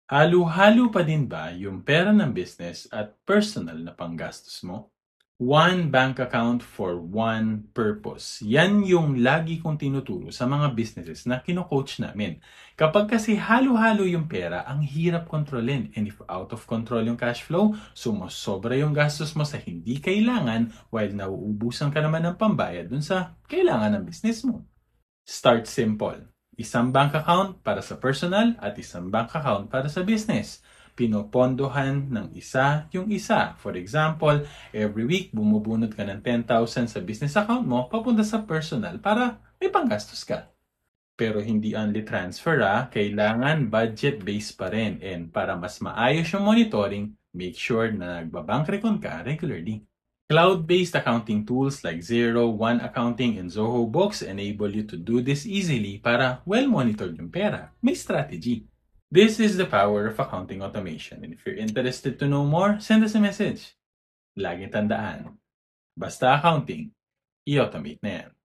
Halo-halo pa din ba yung pera ng business at personal na panggastos mo? One bank account for one purpose. Yan yung lagi kong tinuturo sa mga businesses na kino-coach namin. Kapag kasi halo-halo yung pera, ang hirap kontrolin. And if out of control yung cash flow, sumosobra yung gastos mo sa hindi kailangan while nauubusan ka naman ng pambayad dun sa kailangan ng business mo. Start simple. Isang bank account para sa personal at isang bank account para sa business. Pinopondohan ng isa yung isa. For example, every week bumubunot ka ng 10,000 sa business account mo papunta sa personal para may panggastos ka. Pero hindi only transfer kailangan budget-based pa rin. And para mas maayos yung monitoring, make sure na nagbabank recon ka regularly. Cloud-based accounting tools like Xero, One Accounting, and Zoho Books enable you to do this easily para well-monitored yung pera. May strategy. This is the power of accounting automation. And if you're interested to know more, send us a message. Laging tandaan, basta accounting, i-automate na yan.